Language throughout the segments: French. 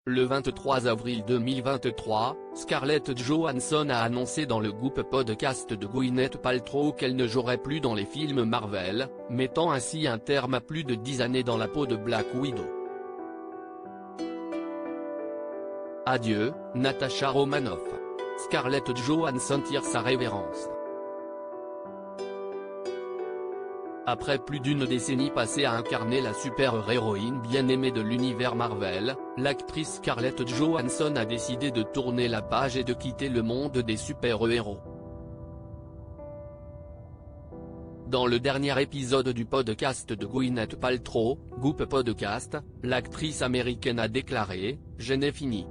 Le 23 avril 2023, Scarlett Johansson a annoncé dans le groupe podcast de Gwyneth Paltrow qu'elle ne jouerait plus dans les films Marvel, mettant ainsi un terme à plus de 10 années dans la peau de Black Widow. Adieu, Natasha Romanoff. Scarlett Johansson tire sa révérence. Après plus d'une décennie passée à incarner la super-héroïne bien-aimée de l'univers Marvel, l'actrice Scarlett Johansson a décidé de tourner la page et de quitter le monde des super-héros. Dans le dernier épisode du podcast de Gwyneth Paltrow, Goop Podcast, l'actrice américaine a déclaré « Je n'ai fini.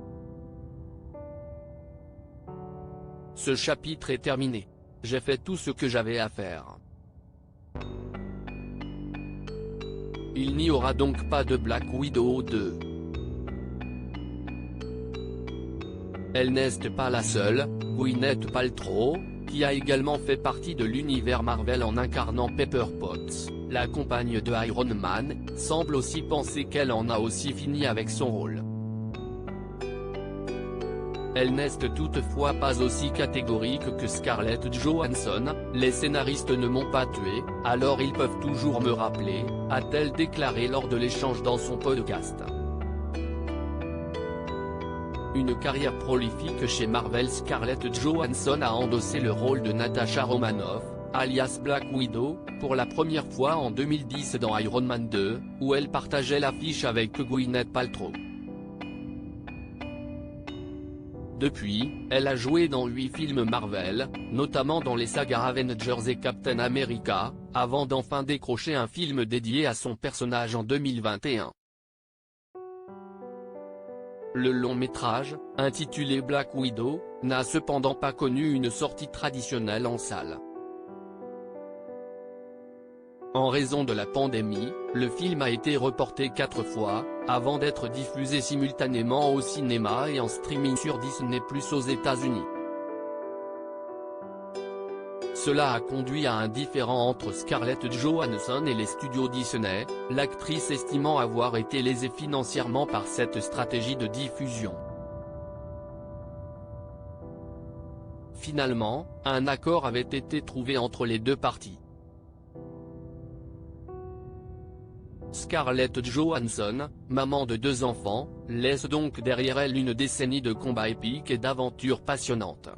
Ce chapitre est terminé. J'ai fait tout ce que j'avais à faire. » Il n'y aura donc pas de Black Widow 2. Elle n'est pas la seule, Gwyneth Paltrow, qui a également fait partie de l'univers Marvel en incarnant Pepper Potts, la compagne de Iron Man, semble aussi penser qu'elle en a aussi fini avec son rôle. Elle n'est toutefois pas aussi catégorique que Scarlett Johansson, les scénaristes ne m'ont pas tué, alors ils peuvent toujours me rappeler, a-t-elle déclaré lors de l'échange dans son podcast. Une carrière prolifique chez Marvel. Scarlett Johansson a endossé le rôle de Natasha Romanoff, alias Black Widow, pour la première fois en 2010 dans Iron Man 2, où elle partageait l'affiche avec Gwyneth Paltrow. Depuis, elle a joué dans 8 films Marvel, notamment dans les sagas Avengers et Captain America, avant d'enfin décrocher un film dédié à son personnage en 2021. Le long métrage, intitulé Black Widow, n'a cependant pas connu une sortie traditionnelle en salle. En raison de la pandémie, le film a été reporté 4 fois, avant d'être diffusé simultanément au cinéma et en streaming sur Disney+ aux États-Unis. Cela a conduit à un différend entre Scarlett Johansson et les studios Disney, l'actrice estimant avoir été lésée financièrement par cette stratégie de diffusion. Finalement, un accord avait été trouvé entre les deux parties. Scarlett Johansson, maman de 2 enfants, laisse donc derrière elle une décennie de combats épiques et d'aventures passionnantes.